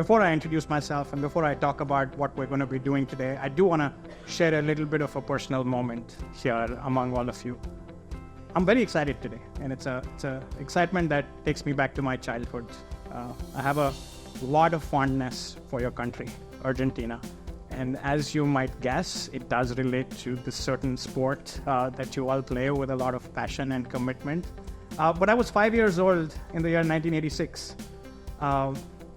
before I introduce myself and before I talk about what we're going to be doing today, I do want to share a little bit of a personal moment here among all of you. I'm very excited today, and it's a excitement that takes me back to my childhood. I have a lot of fondness for your country, Argentina. And as you might guess, it does relate to this certain sport that you all play with a lot of passion and commitment. But I was 5 years old in the year 1986.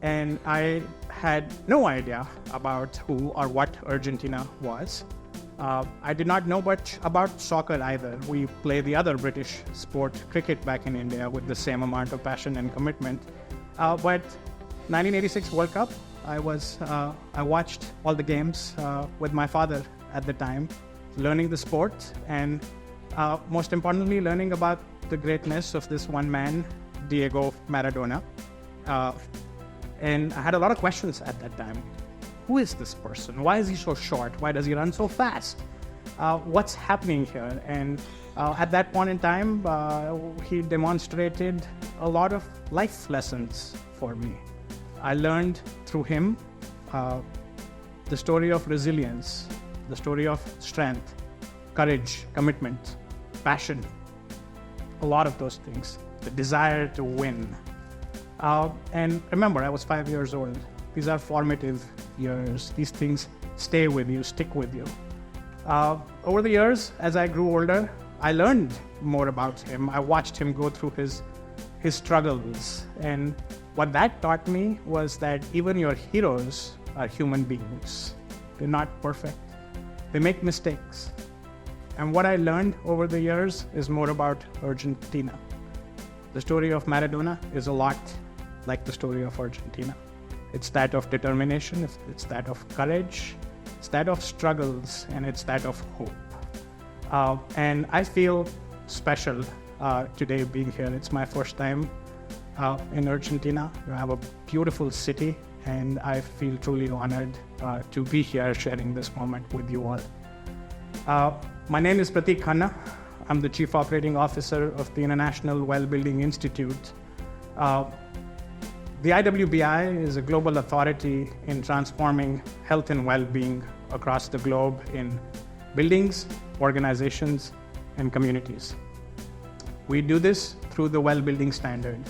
And I had no idea about who or what Argentina was. I did not know much about soccer either. We play the other British sport, cricket, back in India with the same amount of passion and commitment. But 1986 World Cup, I watched all the games with my father at the time, learning the sport and most importantly, learning about the greatness of this one man, Diego Maradona. And I had a lot of questions at that time. Who is this person? Why is he so short? Why does he run so fast? What's happening here? And at that point in time, he demonstrated a lot of life lessons for me. I learned through him the story of resilience, the story of strength, courage, commitment, passion, a lot of those things, the desire to win. And remember, I was 5 years old. These are formative years. These things stay with you, stick with you. Over the years, as I grew older, I learned more about him. I watched him go through his struggles. And what that taught me was that even your heroes are human beings. They're not perfect. They make mistakes. And what I learned over the years is more about Argentina. The story of Maradona is a lot like the story of Argentina. It's that of determination, it's that of courage, it's that of struggles, and it's that of hope. And I feel special today being here. It's my first time in Argentina. You have a beautiful city, and I feel truly honored to be here sharing this moment with you all. My name is Pratik Khanna. I'm the Chief Operating Officer of the International Well-Building Institute. The IWBI is a global authority in transforming health and well-being across the globe in buildings, organizations, and communities. We do this through the Well-Building Standard.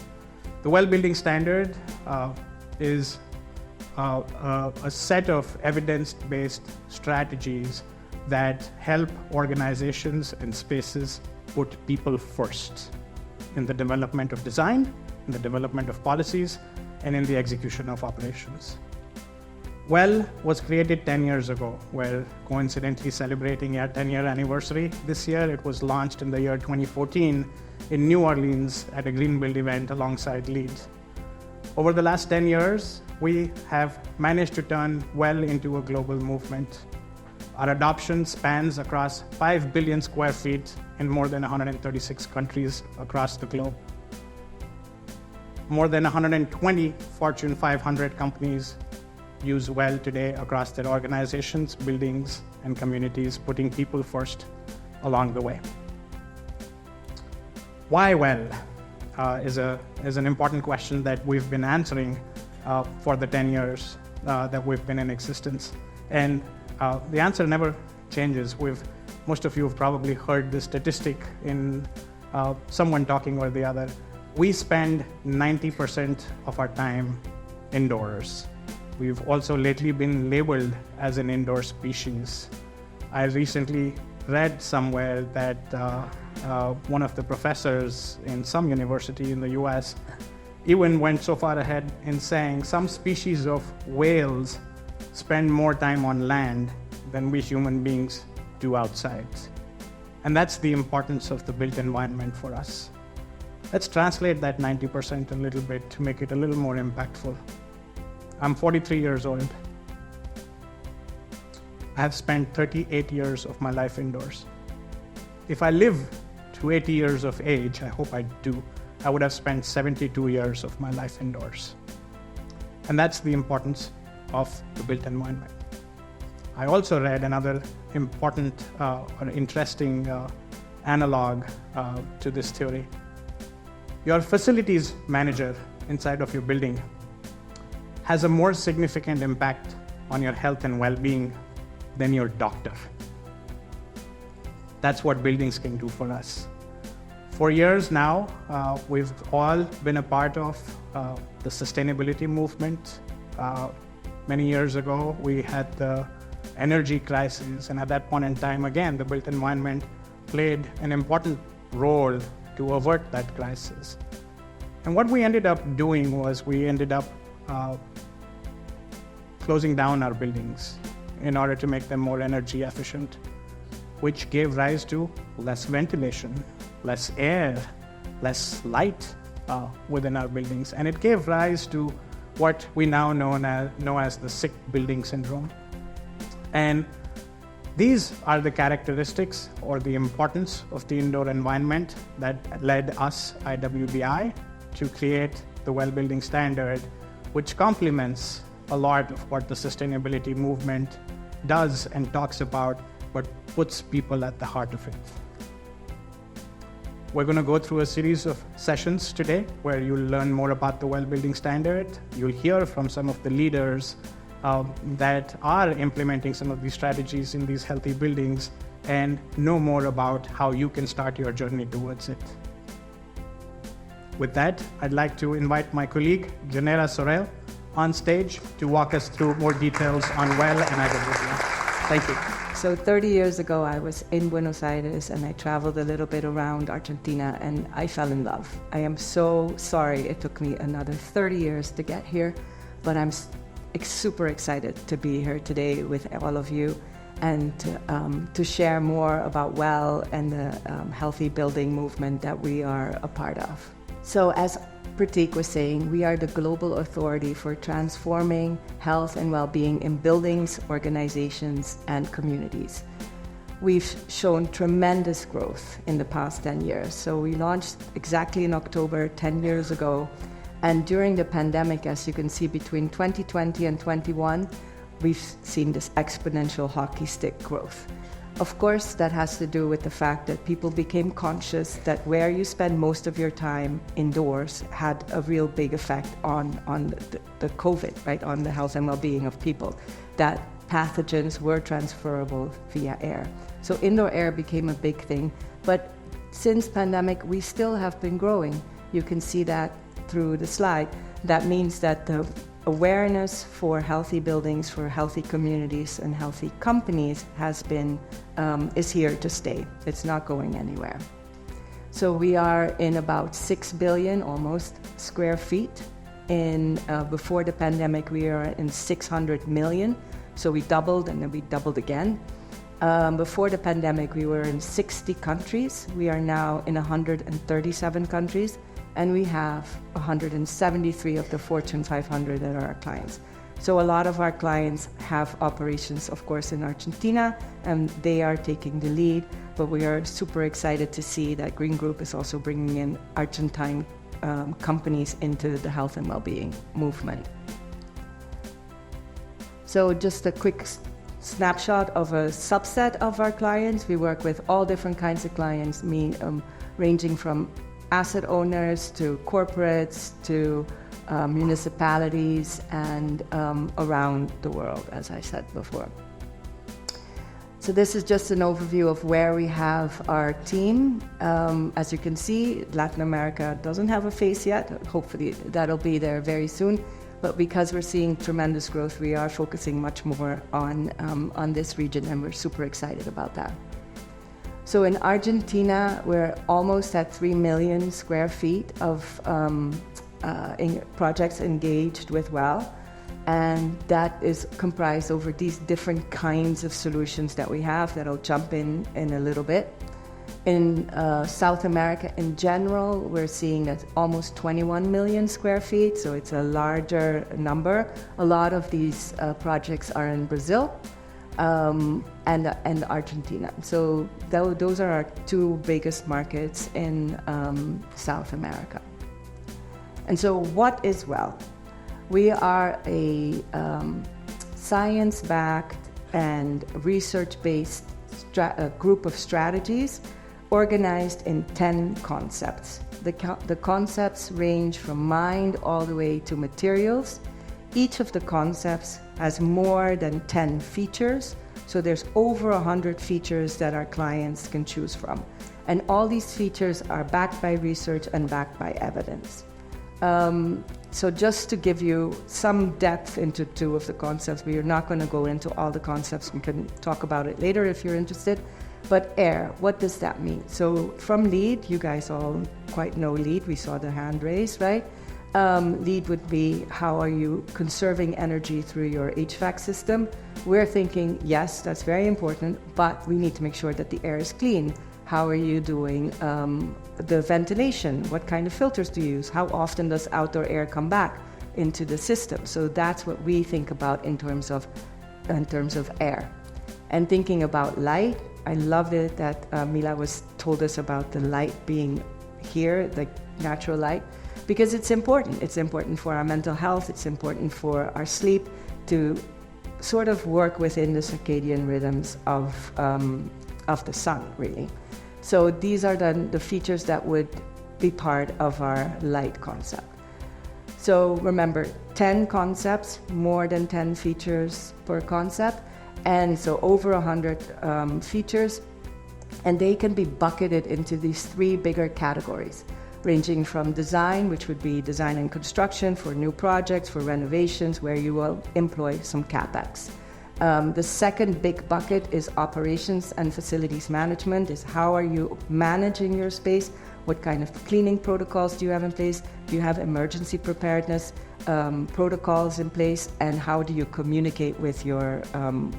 The Well-Building Standard is a set of evidence-based strategies that help organizations and spaces put people first in the development of design, in the development of policies, and in the execution of operations. Well was created 10 years ago. We're coincidentally celebrating our 10-year anniversary this year. It was launched in the year 2014 in New Orleans at a Greenbuild event alongside LEED. Over the last 10 years, we have managed to turn well into a global movement. Our adoption spans across 5 billion square feet in more than 136 countries across the globe. More than 120 Fortune 500 companies use Well today across their organizations, buildings, and communities, putting people first along the way. Why Well is an important question that we've been answering for the 10 years that we've been in existence. And the answer never changes. Most of you have probably heard this statistic in someone talking or the other. We spend 90% of our time indoors. We've also lately been labeled as an indoor species. I recently read somewhere that one of the professors in some university in the US even went so far ahead in saying some species of whales spend more time on land than we human beings do outside. And that's the importance of the built environment for us. Let's translate that 90% a little bit to make it a little more impactful. I'm 43 years old. I have spent 38 years of my life indoors. If I live to 80 years of age, I hope I do, I would have spent 72 years of my life indoors. And that's the importance of the built environment. I also read another important or interesting analog to this theory. Your facilities manager inside of your building has a more significant impact on your health and well-being than your doctor. That's what buildings can do for us. For years now, we've all been a part of the sustainability movement. Many years ago, we had the energy crisis, and at that point in time, again, the built environment played an important role to avert that crisis. And what we ended up doing was we ended up closing down our buildings in order to make them more energy efficient, which gave rise to less ventilation, less air, less light within our buildings. And it gave rise to what we now know as the sick building syndrome. And these are the characteristics or the importance of the indoor environment that led us, IWBI, to create the Well Building Standard, which complements a lot of what the sustainability movement does and talks about, but puts people at the heart of it. We're going to go through a series of sessions today where you'll learn more about the Well Building Standard. You'll hear from some of the leaders that are implementing some of these strategies in these healthy buildings and know more about how you can start your journey towards it. With that, I'd like to invite my colleague, Janera Sorel, on stage to walk us through more details on Well and IWBI. Thank you. So 30 years ago, I was in Buenos Aires and I traveled a little bit around Argentina and I fell in love. I am so sorry it took me another 30 years to get here, but I'm super excited to be here today with all of you and to share more about Well and the healthy building movement that we are a part of. So as Pratik was saying, we are the global authority for transforming health and well-being in buildings, organizations, and communities. We've shown tremendous growth in the past 10 years. So we launched exactly in October 10 years ago. And during the pandemic, as you can see, between 2020 and 21, we've seen this exponential hockey stick growth. Of course, that has to do with the fact that people became conscious that where you spend most of your time indoors had a real big effect on the COVID, right, on the health and well-being of people, that pathogens were transferable via air. So indoor air became a big thing. But since pandemic, we still have been growing. You can see that through the slide. That means that the awareness for healthy buildings, for healthy communities and healthy companies is here to stay. It's not going anywhere. So we are in about 6 billion almost square feet. Before the pandemic, we are in 600 million. So we doubled and then we doubled again. Before the pandemic, we were in 60 countries. We are now in 137 countries. And we have 173 of the Fortune 500 that are our clients. So a lot of our clients have operations, of course, in Argentina, and they are taking the lead. But we are super excited to see that Green Group is also bringing in Argentine companies into the health and well-being movement. So just a quick snapshot of a subset of our clients. We work with all different kinds of clients, ranging from asset owners to corporates to municipalities and around the world, as I said before. So this is just an overview of where we have our team. As you can see, Latin America doesn't have a face yet. Hopefully that'll be there very soon. But because we're seeing tremendous growth, we are focusing much more on this region, and we're super excited about that. So in Argentina, we're almost at 3 million square feet of projects engaged with Well, and that is comprised over these different kinds of solutions that we have that I'll jump in a little bit. In South America in general, we're seeing that almost 21 million square feet, so it's a larger number. A lot of these projects are in Brazil. And Argentina. So those are our two biggest markets in South America. And so what is Well? We are a science-backed and research-based group of strategies organized in 10 concepts. The concepts range from mind all the way to materials, each of the concepts has more than 10 features. So there's over 100 features that our clients can choose from. And all these features are backed by research and backed by evidence. So just to give you some depth into two of the concepts, we are not going to go into all the concepts. We can talk about it later if you're interested. But AIR, what does that mean? So from LEED, you guys all quite know LEED. We saw the hand raise, right? LEED would be, how are you conserving energy through your HVAC system? We're thinking, yes, that's very important, but we need to make sure that the air is clean. How are you doing the ventilation? What kind of filters do you use? How often does outdoor air come back into the system? So that's what we think about in terms of air. And thinking about light, I loved it that Mila told us about the light being here, the natural light, because it's important. It's important for our mental health. It's important for our sleep to sort of work within the circadian rhythms of the sun, really. So these are the features that would be part of our light concept. So remember, 10 concepts, more than 10 features per concept, and so over 100 features, and they can be bucketed into these three bigger categories, ranging from design, which would be design and construction for new projects, for renovations, where you will employ some CapEx. The second big bucket is operations and facilities management, is how are you managing your space? What kind of cleaning protocols do you have in place? Do you have emergency preparedness protocols in place? And how do you communicate with your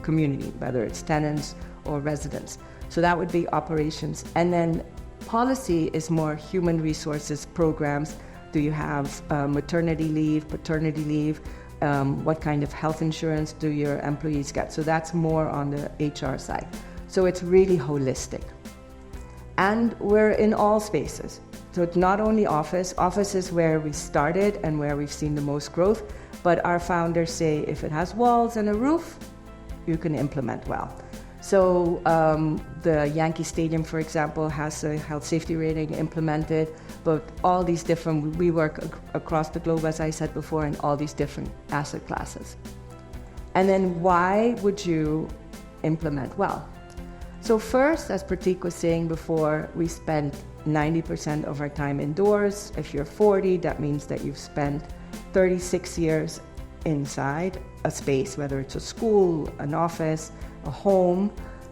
community, whether it's tenants or residents? So that would be operations. And then policy is more human resources programs. Do you have maternity leave, paternity leave? What kind of health insurance do your employees get? So that's more on the HR side. So it's really holistic. And we're in all spaces. So it's not only office. Office is where we started and where we've seen the most growth, but our founders say if it has walls and a roof, you can implement well. So the Yankee Stadium, for example, has a health safety rating implemented, but all these different, we work across the globe, as I said before, in all these different asset classes. And then why would you implement well? So first, as Pratik was saying before, we spend 90% of our time indoors. If you're 40, that means that you've spent 36 years inside a space, whether it's a school, an office, a home.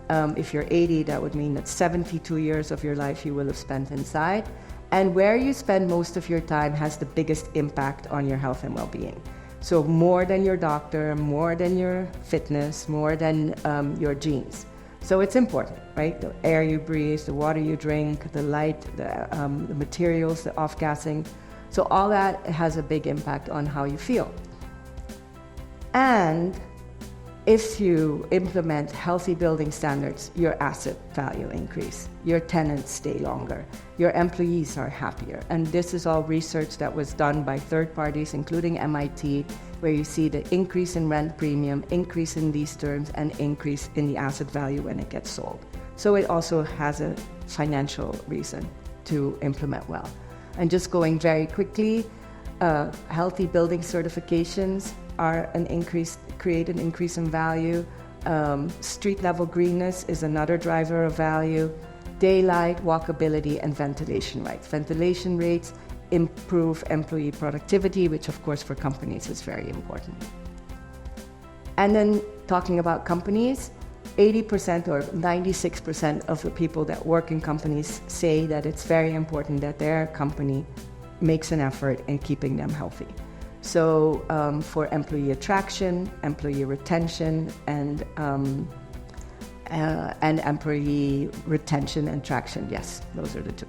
If you're 80, that would mean that 72 years of your life you will have spent inside. And where you spend most of your time has the biggest impact on your health and well-being. So more than your doctor, more than your fitness, more than your genes. So it's important, right? The air you breathe, the water you drink, the light, the materials, the off-gassing. So all that has a big impact on how you feel. And if you implement healthy building standards, your asset value increase, your tenants stay longer, your employees are happier. And this is all research that was done by third parties, including MIT, where you see the increase in rent premium, increase in lease terms, and increase in the asset value when it gets sold. So it also has a financial reason to implement well. And just going very quickly, healthy building certifications are create an increase in value. Street level greenness is another driver of value. Daylight, walkability, and ventilation rates. Ventilation rates improve employee productivity, which of course for companies is very important. And then talking about companies, 80% or 96% of the people that work in companies say that it's very important that their company makes an effort in keeping them healthy. So for employee attraction, employee retention, and employee retention and traction, yes, those are the two.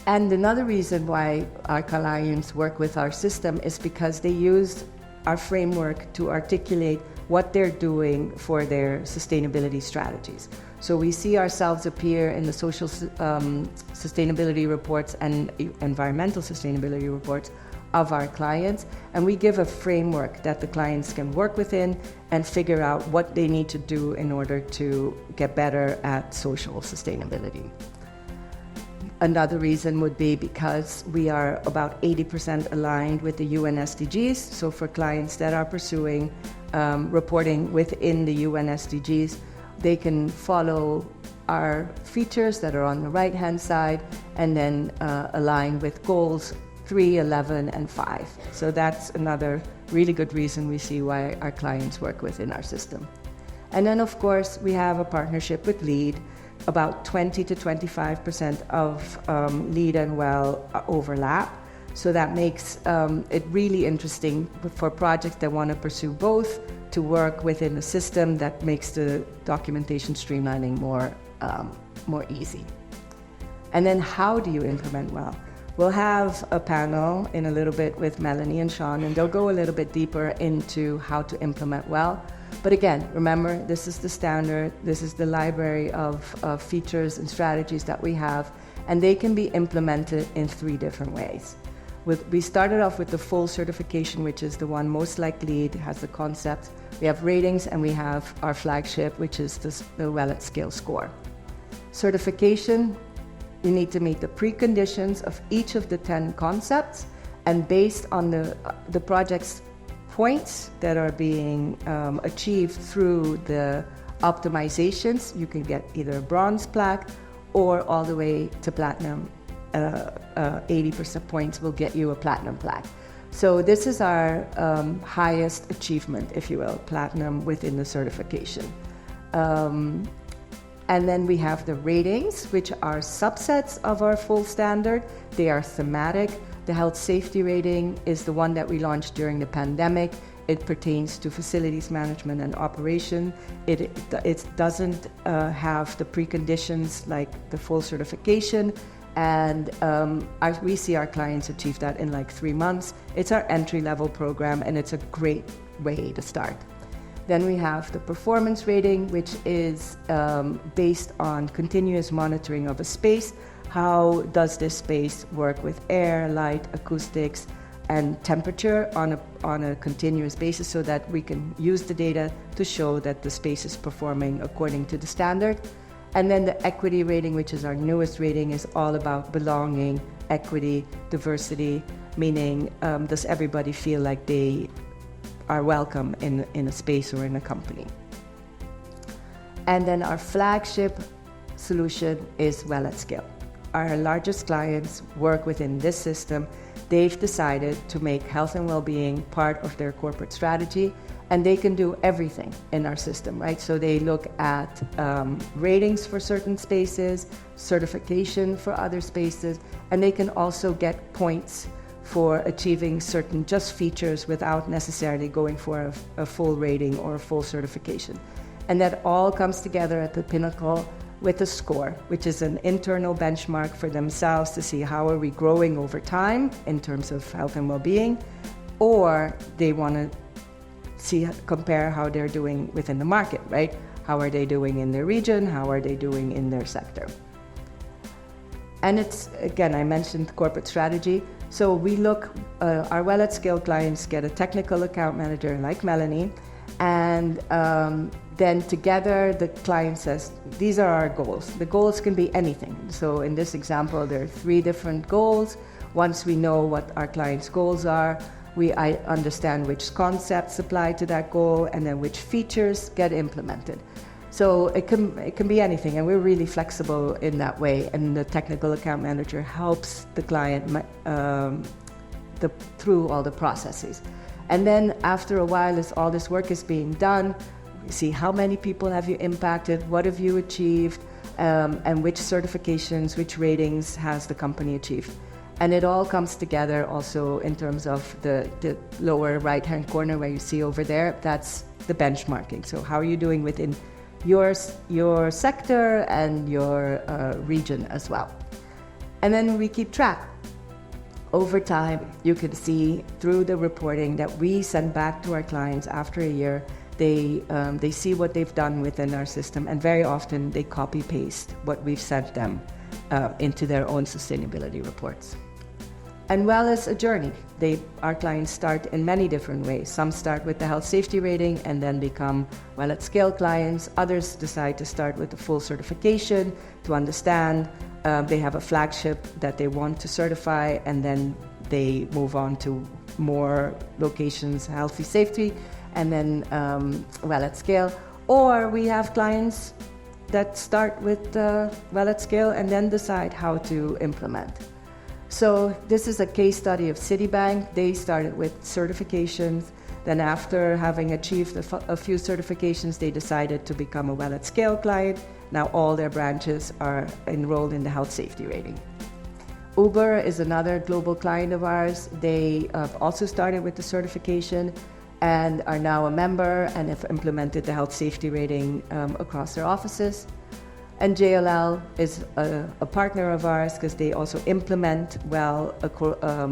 And another reason why our clients work with our system is because they use our framework to articulate what they're doing for their sustainability strategies. So we see ourselves appear in the social sustainability reports and environmental sustainability reports of our clients, and we give a framework that the clients can work within and figure out what they need to do in order to get better at social sustainability. Another reason would be because we are about 80% aligned with the UN SDGs. So for clients that are pursuing reporting within the UN SDGs, they can follow our features that are on the right-hand side and then align with goals 3, 11, and 5. So that's another really good reason we see why our clients work within our system. And then, of course, we have a partnership with LEAD. About 20 to 25% of LEAD and WELL overlap. So that makes it really interesting for projects that want to pursue both to work within a system that makes the documentation streamlining more easy. And then how do you implement WELL? We'll have a panel in a little bit with Melanie and Sean, and they'll go a little bit deeper into how to implement WELL. But again, remember, this is the standard, this is the library of features and strategies that we have, and they can be implemented in 3 different ways. We started off with the full certification, which is the one most like LEAD, has the concept. We have ratings, and we have our flagship, which is the WELL at Scale score. Certification, you need to meet the preconditions of each of the 10 concepts, and based on the project's points that are being achieved through the optimizations, you can get either a bronze plaque or all the way to platinum. 80% points will get you a platinum plaque. So this is our highest achievement, if you will, platinum within the certification. And then we have the ratings, which are subsets of our full standard. They are thematic. The health safety rating is the one that we launched during the pandemic. It pertains to facilities management and operation. It doesn't have the preconditions like the full certification. And we see our clients achieve that in like 3 months. It's our entry-level program, and it's a great way to start. Then we have the performance rating, which is based on continuous monitoring of a space. How does this space work with air, light, acoustics, and temperature on a continuous basis, so that we can use the data to show that the space is performing according to the standard. And then the equity rating, which is our newest rating, is all about belonging, equity, diversity, meaning does everybody feel like they are welcome in a space or in a company. And then our flagship solution is WELL at Scale. Our largest clients work within this system. They've decided to make health and well-being part of their corporate strategy, and they can do everything in our system, right? So they look at ratings for certain spaces, certification for other spaces, and they can also get points for achieving certain just features without necessarily going for a full rating or a full certification. And that all comes together at the pinnacle with a score, which is an internal benchmark for themselves to see how are we growing over time in terms of health and well-being, or they want to compare how they're doing within the market, right? How are they doing in their region? How are they doing in their sector? And it's, again, I mentioned corporate strategy. So we look, our WELL at Scale clients get a technical account manager like Melanie, and then together the client says, these are our goals. The goals can be anything. So in this example, there are 3 different goals. Once we know what our client's goals are, I understand which concepts apply to that goal, and then which features get implemented. So it can be anything, and we're really flexible in that way. And the technical account manager helps the client through all the processes. And then after a while, as all this work is being done, we see how many people have you impacted, what have you achieved, and which certifications, which ratings has the company achieved. And it all comes together also in terms of the lower right-hand corner where you see over there. That's the benchmarking. So how are you doing within your sector and your region as well? And then we keep track. Over time, you can see through the reporting that we send back to our clients after a year. They see what they've done within our system, and very often they copy-paste what we've sent them into their own sustainability reports. And WELL is a journey. Our clients start in many different ways. Some start with the health safety rating and then become WELL at Scale clients. Others decide to start with the full certification to understand they have a flagship that they want to certify, and then they move on to more locations, healthy safety, and then well at scale. Or we have clients that start with well at scale and then decide how to implement. So this is a case study of Citibank. They started with certifications. Then after having achieved a few certifications, they decided to become a well at scale client. Now all their branches are enrolled in the health safety rating. Uber is another global client of ours. They also started with the certification and are now a member and have implemented the health safety rating across their offices. And JLL is a partner of ours because they also implement well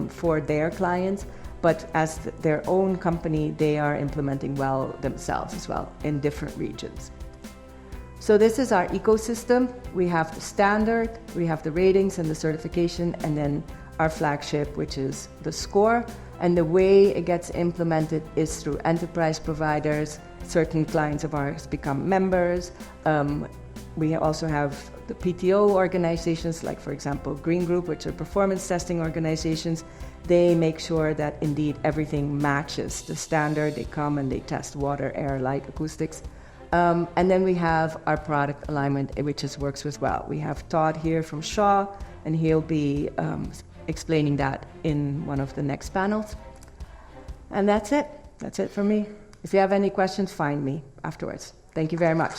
for their clients, but as their own company, they are implementing well themselves as well in different regions. So this is our ecosystem. We have the standard, we have the ratings and the certification, and then our flagship, which is the score. And the way it gets implemented is through enterprise providers. Certain clients of ours become members. We also have the PTO organizations, like for example, Green Group, which are performance testing organizations. They make sure that indeed everything matches the standard. They come and they test water, air, light, acoustics. And then we have our product alignment, which works as well. We have Todd here from Shaw, and he'll be explaining that in one of the next panels. And that's it. That's it for me. If you have any questions, find me afterwards. Thank you very much.